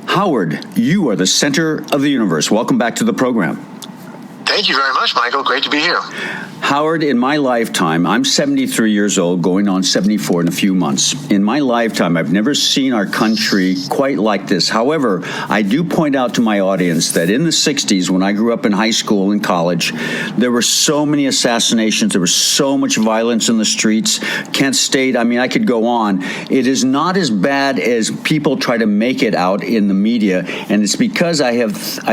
Howard, you are the center of the universe. Welcome back to the program. Thank you very much, Michael. Great to be here. Howard, in my lifetime, I'm 73 years old, going on 74 in a few months. In my lifetime, I've never seen our country quite like this. However, I do point out to my audience that in the 60s, when I grew up in high school and college, there were so many assassinations. There was so much violence in the streets. Kent State, I mean, I could go on. It is not as bad as people try to make it out in the media. And it's because I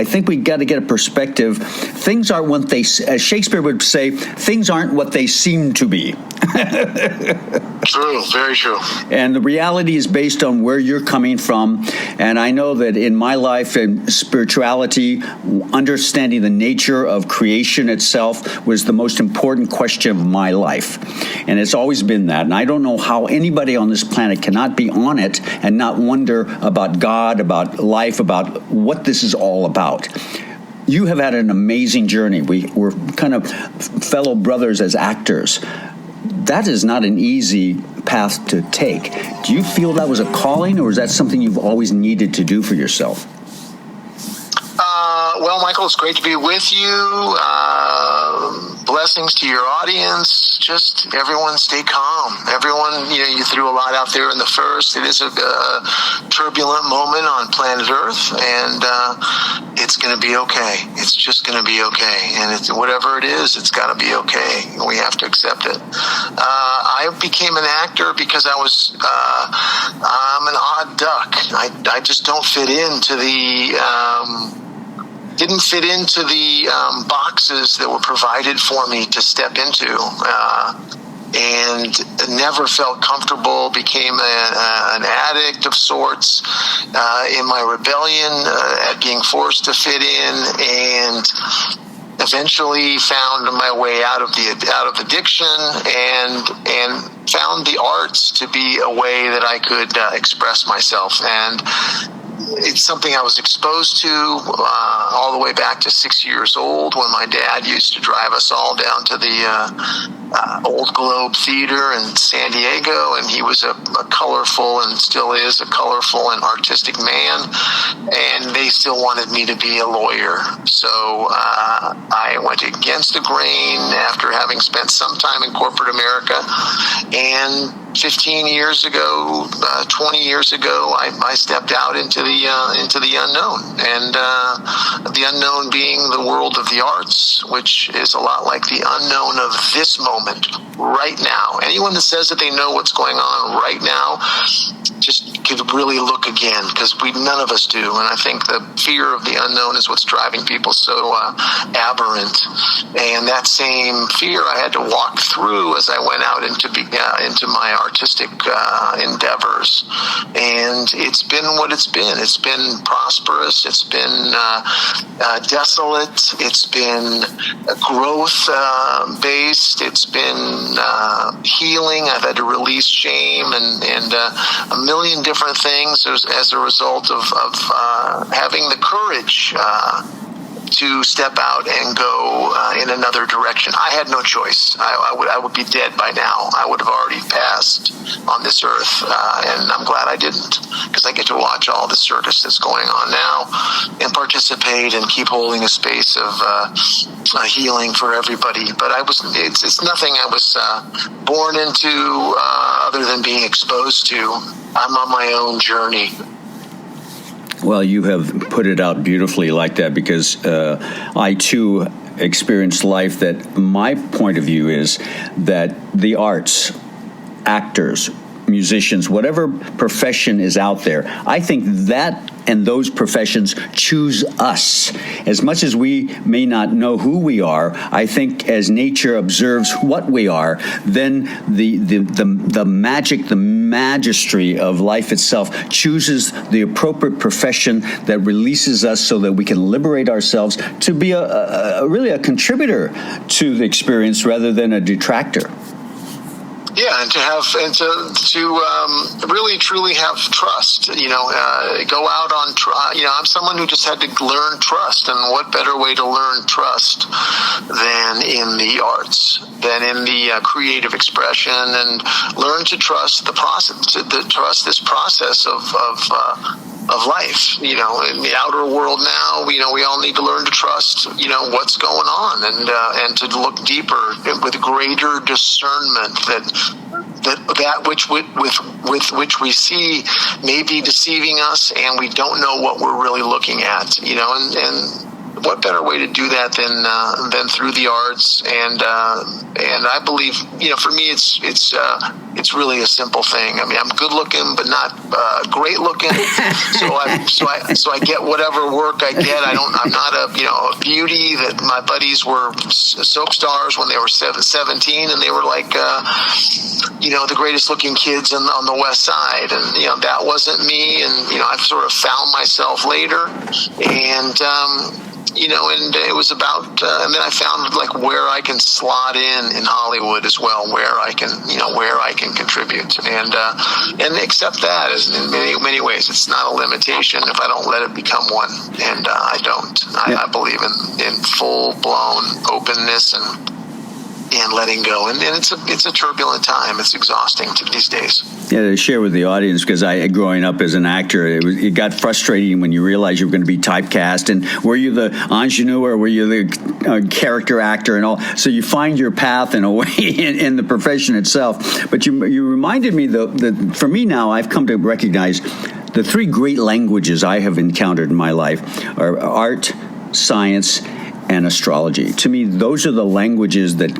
think we got to get a perspective. Things aren't what they, as Shakespeare would say, things aren't what they seem to be. True, very true. And the reality is based on where you're coming from. And I know that in my life and spirituality, understanding the nature of creation itself was the most important question of my life. And it's always been that. And I don't know how anybody on this planet cannot be on it and not wonder about God, about life, about what this is all about. You have had an amazing journey. We're kind of fellow brothers as actors. That is not an easy path to take. Do you feel that was a calling, or is that something you've always needed to do for yourself? Well, Michael, it's great to be with you. Blessings to your audience. Just everyone stay calm. Everyone, you threw a lot out there in the first. It is a turbulent moment on planet Earth, and it's going to be okay. It's just going to be okay. And whatever it is, it's got to be okay. We have to accept it. I became an actor because I'm an odd duck. I just don't fit into didn't fit into the boxes that were provided for me to step into, and never felt comfortable, became an addict of sorts in my rebellion at being forced to fit in, and eventually found my way out of addiction and found the arts to be a way that I could express myself. And it's something I was exposed to all the way back to 6 years old, when my dad used to drive us all down to the Old Globe Theater in San Diego, and he was a colorful, and still is a colorful and artistic man, and they still wanted me to be a lawyer. So I went against the grain after having spent some time in corporate America, and 15 years ago, 20 years ago, I stepped out into the unknown, and the unknown being the world of the arts, which is a lot like the unknown of this moment, right now. Anyone that says that they know what's going on right now just could really look again, because none of us do. And I think the fear of the unknown is what's driving people so aberrant. And that same fear I had to walk through as I went out into my artistic endeavors. And it's been what it's been. It's been prosperous. It's been desolate. It's been growth based. It's been healing. I've had to release shame and a million different things as a result of having the courage to step out and go in another direction. I had no choice. I would be dead by now. I would have already passed on this earth, and I'm glad I didn't, because I get to watch all the circus that's going on now and participate and keep holding a space of healing for everybody. But it's nothing I was born into other than being exposed to. I'm on my own journey. Well, you have put it out beautifully like that, because I, too, experienced life that my point of view is that the arts, actors, musicians, whatever profession is out there, I think that and those professions choose us. As much as we may not know who we are, I think as nature observes what we are, then the magic, the magistry of life itself chooses the appropriate profession that releases us so that we can liberate ourselves to be really a contributor to the experience rather than a detractor. Yeah, and to really truly have trust. Go out on. I'm someone who just had to learn trust, and what better way to learn trust than in the arts, than in the creative expression, and learn to trust the process, to trust this process of life. In the outer world now, we all need to learn to trust, what's going on, and to look deeper with greater discernment that which with which we see may be deceiving us, and we don't know what we're really looking at. And what better way to do that than through the arts? And I believe, for me, it's really a simple thing. I mean, I'm good looking, but not great looking. So I get whatever work I get. I'm not a beauty that my buddies were soap stars when they were 17, and they were like the greatest looking kids on the West Side, and that wasn't me. And I've sort of found myself later, and and it was about, and then I found like where I can slot in Hollywood as well, where I can contribute, and accept that as in many ways. It's not a limitation if I don't let it become one, and I don't. I believe in full blown openness and letting go, and it's a turbulent time. It's exhausting these days. Yeah, to share with the audience, because growing up as an actor, it got frustrating when you realized you were going to be typecast, and were you the ingenue or were you the character actor and all? So you find your path in a way in the profession itself. But you reminded me, though, that for me now, I've come to recognize the three great languages I have encountered in my life are art, science, and astrology. To me, those are the languages that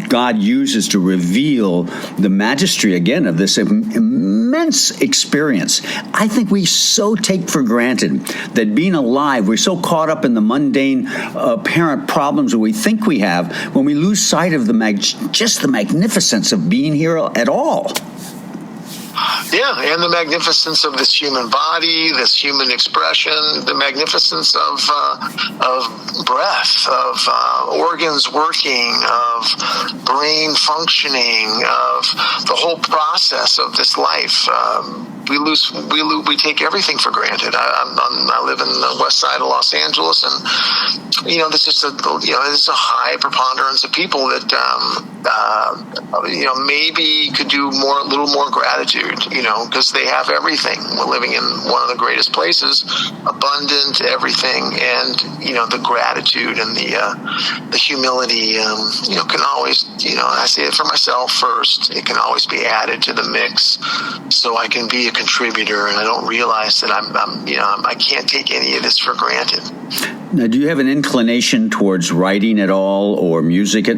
God uses to reveal the majesty, again, of this immense experience. I think we so take for granted that being alive, we're so caught up in the mundane apparent problems that we think we have, when we lose sight of just the magnificence of being here at all. Yeah, and the magnificence of this human body, this human expression, the magnificence of breath, of organs working, of brain functioning, of the whole process of this life. We take everything for granted. I live in the west side of Los Angeles, and there's just there's a high preponderance of people that maybe could do a little more gratitude, because they have everything. We're living in one of the greatest places, abundant everything, and the gratitude and the humility, can always, I say it for myself first. It can always be added to the mix, so I can be a contributor, and I don't realize that I can't take any of this for granted. Now, do you have an inclination towards writing at all, or music? Are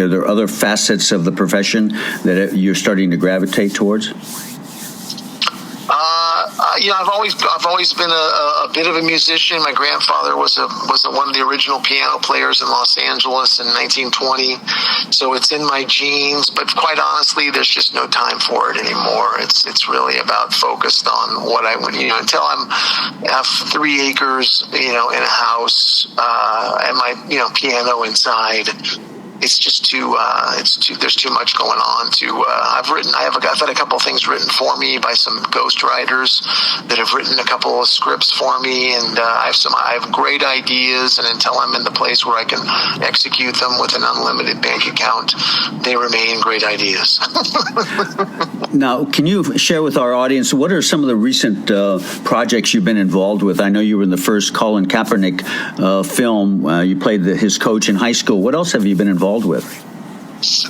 there other facets of the profession that you're starting to gravitate towards? I've always been a bit of a musician. My grandfather was one of the original piano players in Los Angeles in 1920, so it's in my genes. But quite honestly, there's just no time for it anymore. It's really about focused on what I would, until I have 3 acres, in a house, and my piano inside. It's just there's too much going on I've had a couple of things written for me by some ghostwriters that have written a couple of scripts for me, and I have great ideas, and until I'm in the place where I can execute them with an unlimited bank account, they remain great ideas. Now, can you share with our audience, what are some of the recent projects you've been involved with? I know you were in the first Colin Kaepernick film. You played his coach in high school. What else have you been involved with?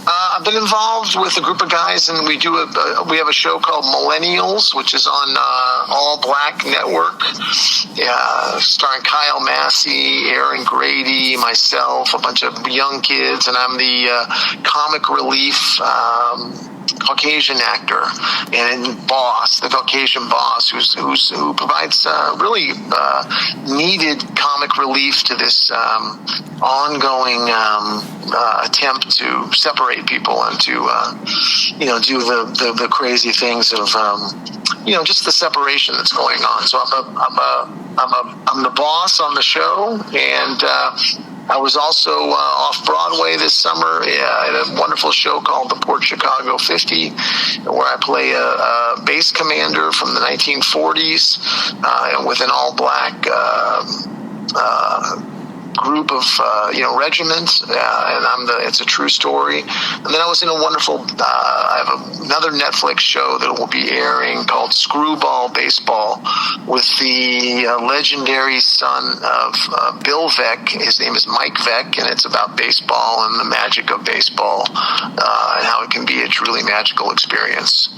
I've been involved with a group of guys, and we have a show called Millennials, which is on All Black Network, starring Kyle Massey, Aaron Grady, myself, a bunch of young kids, and I'm the comic relief Caucasian actor and the Caucasian boss, who provides really needed comic relief to this ongoing attempt to separate people and to do the crazy things of just the separation that's going on. So I'm the boss on the show, and I was also off Broadway this summer at a wonderful show called the Port Chicago 50, where I play a base commander from the 1940s with an all-black group of regiments, and it's a true story. And then I was in a wonderful I have another Netflix show that will be airing called Screwball Baseball with the legendary son of Bill Veeck. His name is Mike Veeck, and it's about baseball and the magic of baseball and how it can be a truly magical experience,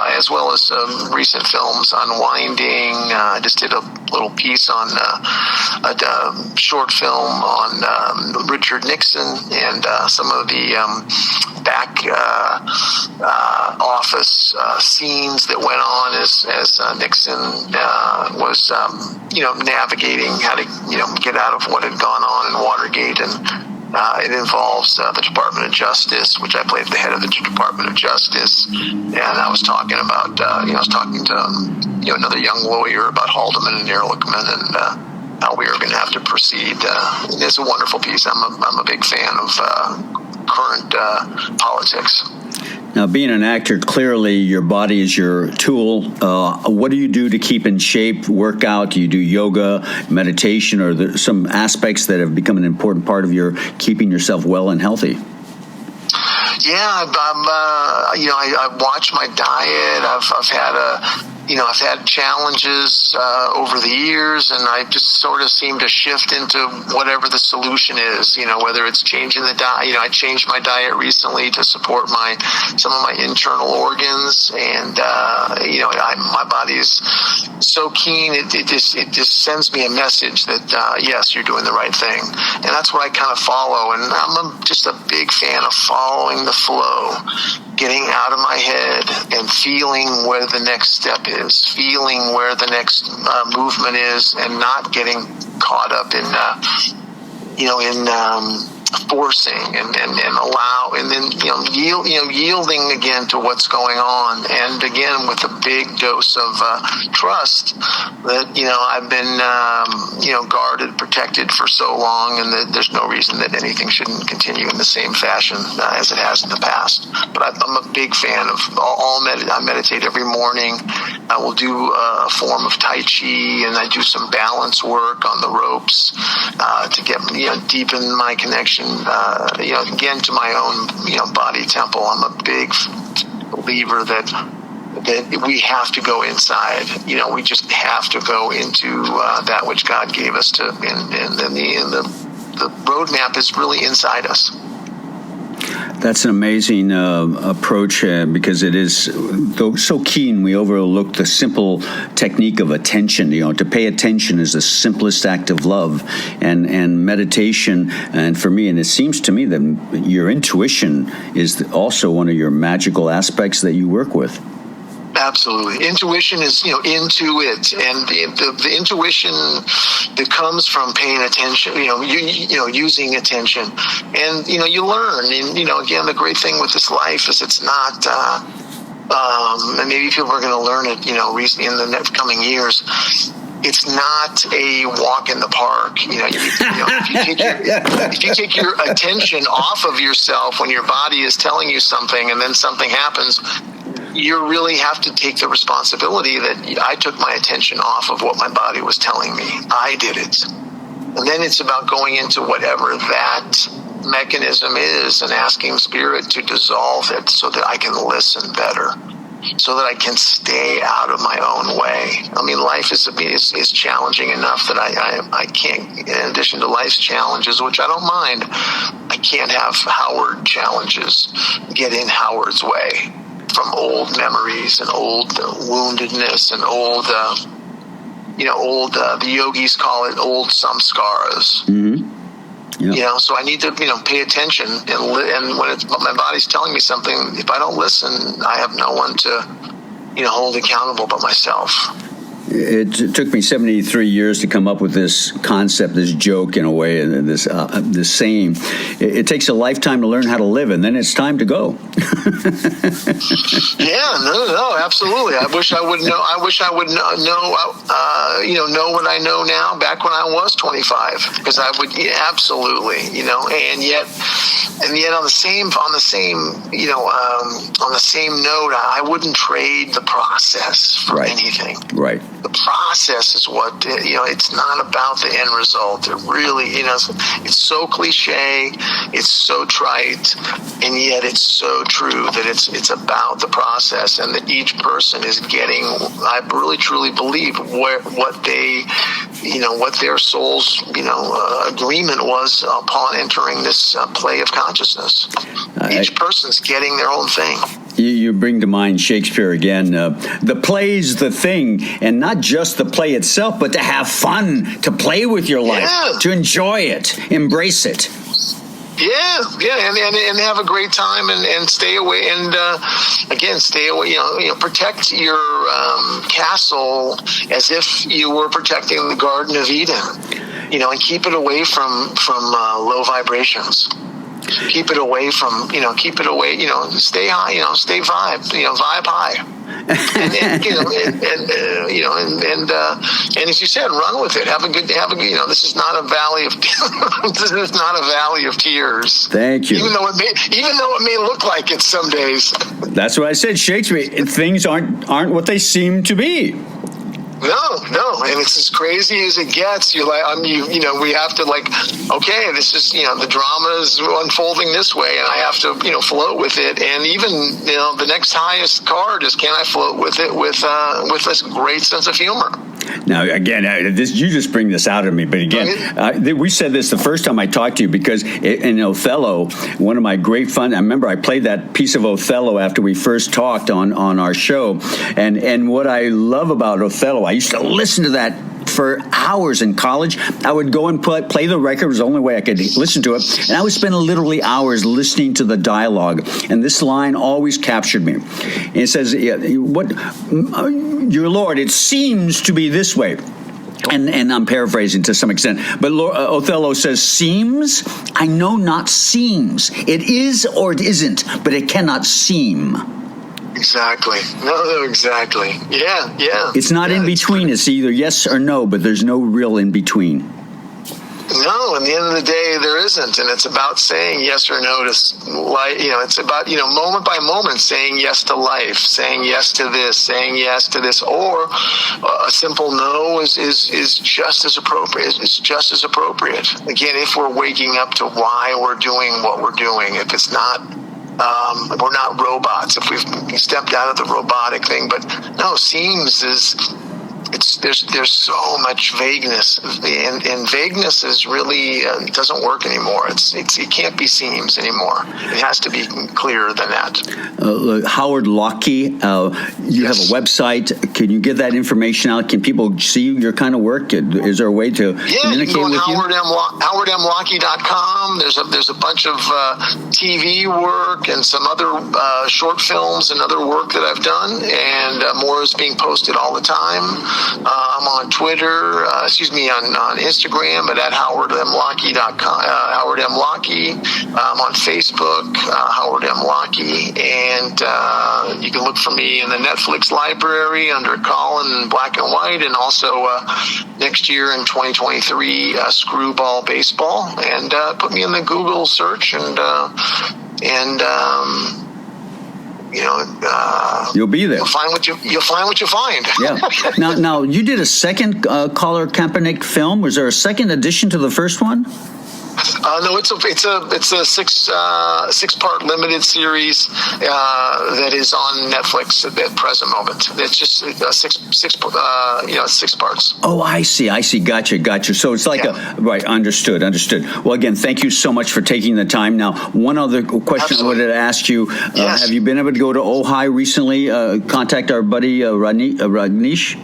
as well as some recent films, Unwinding. I just did a little piece on a short film on Richard Nixon and some of the back office scenes that went on as Nixon was navigating how to get out of what had gone on in Watergate, and it involves the Department of Justice, which I played the head of the Department of Justice, and I was talking about I was talking to another young lawyer about Haldeman and Ehrlichman and how we are going to have to proceed. It's a wonderful piece. I'm a big fan of current politics. Now, being an actor, clearly your body is your tool. What do you do to keep in shape, work out? Do you do yoga, meditation, or there some aspects that have become an important part of your keeping yourself well and healthy? Yeah, I watch my diet. I've had challenges over the years, and I just sort of seem to shift into whatever the solution is, whether it's changing the diet. I changed my diet recently to support some of my internal organs, and my body is so keen. It just sends me a message that yes, you're doing the right thing, and that's what I kind of follow. And I'm just a big fan of following the flow, getting out of my head and feeling where the next step is, feeling where the next movement is, and not getting caught up in forcing and allow, and then yielding again to what's going on, and again with a big dose of trust that I've been guarded, protected for so long, and that there's no reason that anything shouldn't continue in the same fashion as it has in the past. But I'm a big fan of I meditate every morning. I will do a form of Tai Chi, and I do some balance work on the ropes to get deepen my connection again to my own body temple. I'm a big believer that we have to go inside. We just have to go into that which God gave us to, and the roadmap is really inside us. That's an amazing approach because it is so keen. We overlook the simple technique of attention. To pay attention is the simplest act of love, and meditation. And for me, and it seems to me that your intuition is also one of your magical aspects that you work with. Absolutely. Intuition is, into it. And the intuition that comes from paying attention, using attention. And, you learn. And, again, the great thing with this life is it's not, and maybe people are going to learn it, in the next coming years. It's not a walk in the park. If you take your attention off of yourself when your body is telling you something and then something happens, you really have to take the responsibility that I took my attention off of what my body was telling me. I did it. And then it's about going into whatever that mechanism is and asking Spirit to dissolve it so that I can listen better, so that I can stay out of my own way. I mean, life is challenging enough that I can't, in addition to life's challenges, which I don't mind, I can't have Howard challenges get in Howard's way. From old memories and old woundedness and old, the yogis call it old samskaras. Mm-hmm. Yep. So I need to, pay attention, and when my body's telling me something, if I don't listen, I have no one to, hold accountable but myself. It took me 73 years to come up with this concept, this joke in a way, and this saying. It takes a lifetime to learn how to live, and then it's time to go. Yeah, no, absolutely. I wish I would know. I wish I would know what I know now back when I was 25, because I would, absolutely, and yet on the same note, I wouldn't trade the process for anything. Right. The process is what, it's not about the end result. It really, it's so cliche, it's so trite, and yet it's so true that it's about the process, and that each person is getting, I really truly believe, what their soul's, agreement was upon entering this play of consciousness. Each person's getting their own thing. You bring to mind Shakespeare again. The play's the thing, and not just the play itself, but to have fun, to play with your life, to enjoy it, embrace it. Yeah, and have a great time, and stay away, and again, stay away. Protect your castle as if you were protecting the Garden of Eden. And keep it away from low vibrations. Keep it away from, stay high, stay vibe, vibe high. And as you said, run with it. Have a good, this is not a valley of, this is not a valley of tears. Thank you. Even though it may look like it some days. That's what I said, Shakespeare. Things aren't what they seem to be. No, and it's as crazy as it gets. You're like, we have to okay, this is, the drama is unfolding this way, and I have to, float with it. And even, the next highest card is, can I float with it with this great sense of humor? Now, again, you just bring this out of me. But again, we said this the first time I talked to you, because in Othello, one of my great fun, I remember I played that piece of Othello after we first talked on our show. And what I love about Othello, I used to listen to that for hours in college. I would go and play the record. It was the only way I could listen to it. And I would spend literally hours listening to the dialogue. And this line always captured me. And it says, "What, your Lord, it seems to be this way." And I'm paraphrasing to some extent. But Othello says, "Seems? I know not seems. It is or it isn't, but it cannot seem." Exactly. No, exactly. Yeah. It's not in between. It's either yes or no, but there's no real in between. No, at the end of the day, there isn't. And it's about saying yes or no to life. It's about, moment by moment saying yes to life, saying yes to this, saying yes to this. Or a simple no is just as appropriate. It's just as appropriate. Again, if we're waking up to why we're doing what we're doing, if it's not, we're not robots, if we've stepped out of the robotic thing. But no, seems is, there's so much vagueness, and vagueness is really doesn't work anymore. It can't be seems anymore. It has to be clearer than that. Howard Locke, you have a website. Can you get that information out? Can people see your kind of work? Is there a way to communicate you can go with you? howardmlocke.com. There's a bunch of TV work and some other short films and other work that I've done, and more is being posted all the time. I'm on Twitter, on Instagram at howardmlocke.com, Howard M. Locke. I'm on Facebook, Howard M. Locke, and you can look for me in the Netflix library under Colin Black and White, and also next year in 2023, Screwball Baseball, and put me in the Google search, and you'll be there. You'll find what you find. Yeah. Now you did a second Collar Kaepernick film. Was there a second edition to the first one? No, it's a 6-part limited series that is on Netflix at the present moment. It's just 6 parts. Oh, I see. Gotcha. So it's like right. Understood. Well, again, thank you so much for taking the time. Now, one other question I wanted to ask you: have you been able to go to Ojai recently? Contact our buddy Rajneesh.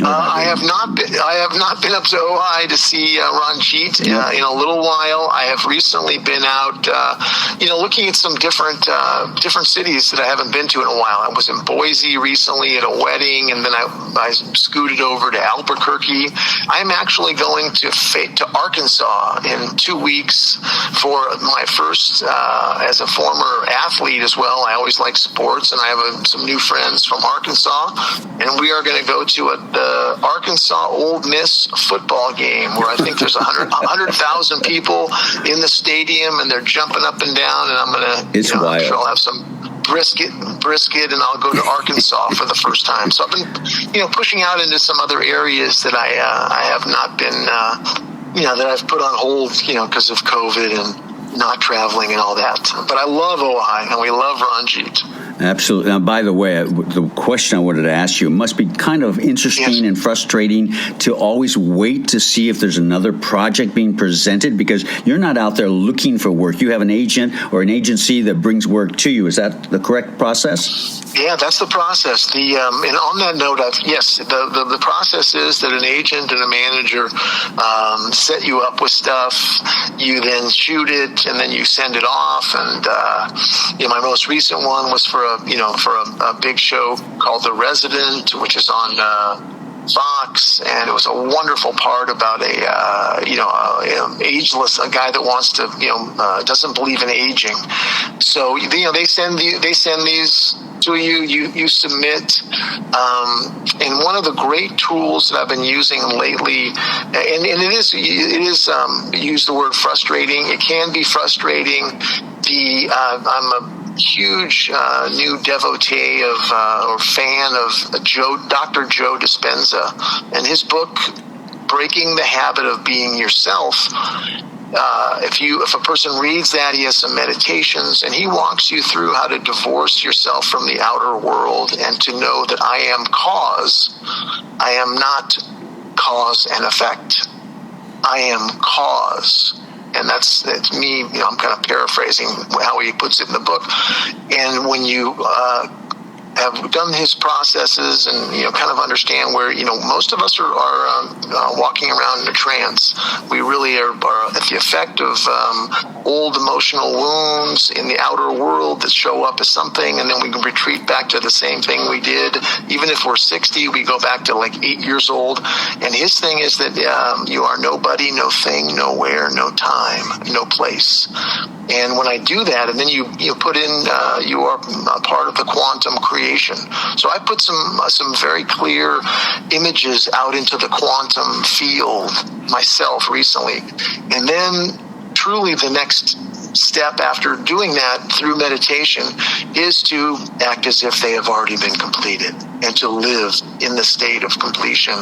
I have not been. I have not been up to Ojai to see Ranjit in a little while. I have recently been out, looking at some different cities that I haven't been to in a while. I was in Boise recently at a wedding, and then I scooted over to Albuquerque. I'm actually going to Arkansas in 2 weeks for my first as a former athlete as well. I always like sports, and I have some new friends from Arkansas, and we are going to go to the Arkansas Ole Miss football game where I think there's 100,000 people in the stadium, and they're jumping up and down, and I'm going to, I'm sure I'll have some brisket, and I'll go to Arkansas for the first time. So I've been, pushing out into some other areas that I have not been, that I've put on hold, because of COVID and not traveling and all that. But I love Ojai, and we love Ranjit. Absolutely. Now, by the way, the question I wanted to ask you, it must be kind of interesting and frustrating to always wait to see if there's another project being presented, because you're not out there looking for work. You have an agent or an agency that brings work to you. Is that the correct process? Yeah, that's the process. And on that note, the process is that an agent and a manager set you up with stuff. You then shoot it, and then you send it off. And my most recent one was for a big show called The Resident, which is on Fox, and it was a wonderful part about a guy that wants to doesn't believe in aging. So they send these to you submit, and one of the great tools that I've been using lately, and it is use the word frustrating. It can be frustrating. I'm a huge new devotee of or fan of Dr. Joe Dispenza, and his book Breaking the Habit of Being Yourself. If a person reads that, he has some meditations, and he walks you through how to divorce yourself from the outer world and to know that I am cause. I am not cause and effect. I am cause. And that's me, I'm kind of paraphrasing how he puts it in the book. And when you have done his processes and kind of understand where most of us are walking around in a trance. We really are at the effect of old emotional wounds in the outer world that show up as something, and then we can retreat back to the same thing we did. Even if we're 60, we go back to like 8 years old. And his thing is that you are nobody, no thing, nowhere, no time, no place. And when I do that, and then you put in, you are a part of the quantum creation. So I put some very clear images out into the quantum field myself recently. And then truly the next step after doing that through meditation is to act as if they have already been completed and to live in the state of completion.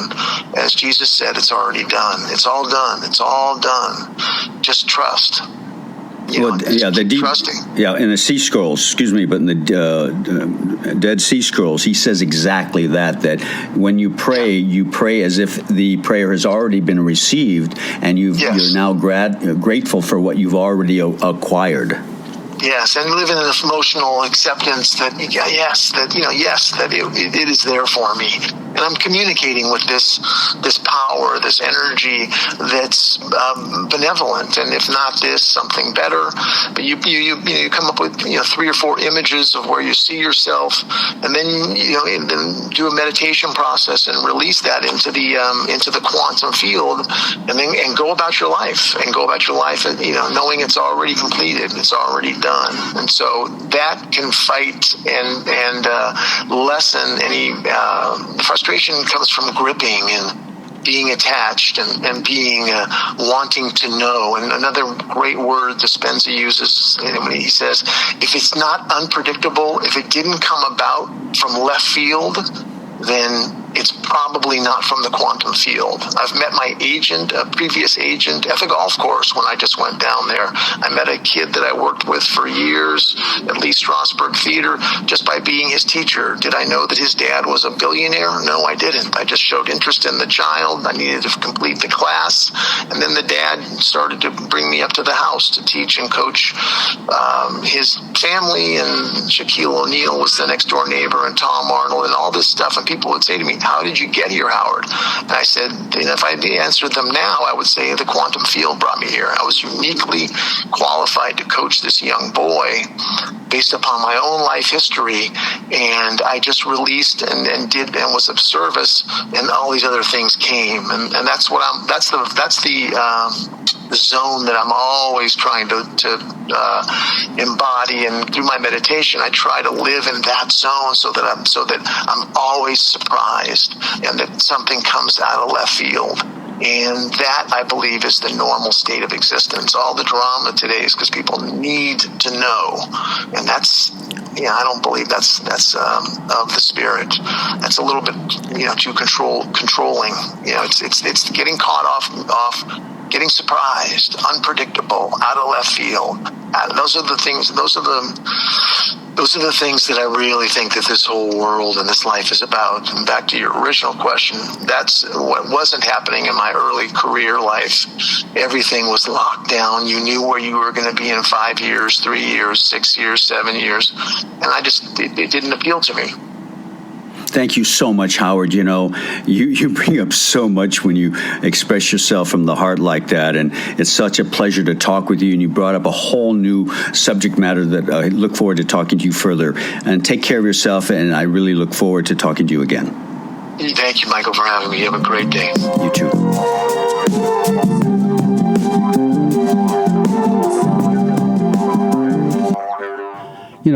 As Jesus said, it's already done. It's all done. It's all done. Just trust. Trusting. Yeah, in the Sea Scrolls, but in the Dead Sea Scrolls, he says exactly that when you pray as if the prayer has already been received, and you're now grateful for what you've already acquired. Yes, and live in an emotional acceptance that it is there for me, and I'm communicating with this power, this energy that's benevolent, and if not this, something better. But you come up with 3 or 4 images of where you see yourself, and then and then do a meditation process and release that into the quantum field, and go about your life, knowing it's already completed, it's already done. And so that can fight and lessen any frustration. Comes from gripping and being attached and being wanting to know. And another great word Dispenza uses when he says, if it's not unpredictable, if it didn't come about from left field, then it's probably not from the quantum field. I've met my agent, a previous agent, at the golf course when I just went down there. I met a kid that I worked with for years at Lee Strasberg Theater just by being his teacher. Did I know that his dad was a billionaire? No, I didn't. I just showed interest in the child. I needed to complete the class. And then the dad started to bring me up to the house to teach and coach his family. And Shaquille O'Neal was the next door neighbor, and Tom Arnold, and all this stuff. And people would say to me, how did you get here, Howard? And I said, if I answered them now, I would say the quantum field brought me here. I was uniquely qualified to coach this young boy based upon my own life history, and I just released and was of service, and all these other things came, and that's the zone that I'm always trying to embody, and through my meditation, I try to live in that zone so that I'm always surprised, and that something comes out of left field. And that, I believe, is the normal state of existence. All the drama today is because people need to know, and that's, I don't believe that's of the spirit. That's a little bit, too controlling. It's getting caught off, getting surprised, unpredictable, out of left field. Those are the things. Those are the things that I really think that this whole world and this life is about. And back to your original question, that's what wasn't happening in my early career life. Everything was locked down. You knew where you were going to be in 5 years, 3 years, 6 years, 7 years. And it didn't appeal to me. Thank you so much, Howard. You bring up so much when you express yourself from the heart like that, and it's such a pleasure to talk with you, and you brought up a whole new subject matter that I look forward to talking to you further. And take care of yourself, and I really look forward to talking to you again. Thank you, Michael, for having me. You have a great day. You too.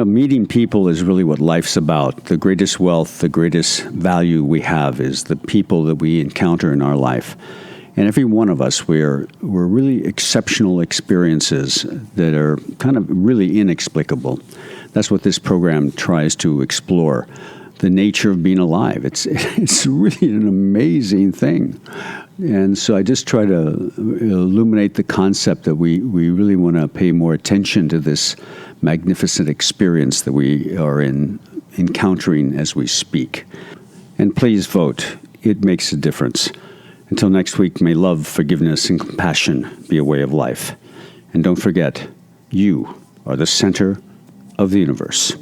Meeting people is really what life's about. The greatest wealth, the greatest value we have is the people that we encounter in our life. And every one of us, we're really exceptional experiences that are kind of really inexplicable. That's what this program tries to explore, the nature of being alive. It's really an amazing thing. And so I just try to illuminate the concept that we really want to pay more attention to this magnificent experience that we are encountering as we speak. And please vote. It makes a difference. Until next week, may love, forgiveness, and compassion be a way of life. And don't forget, you are the center of the universe.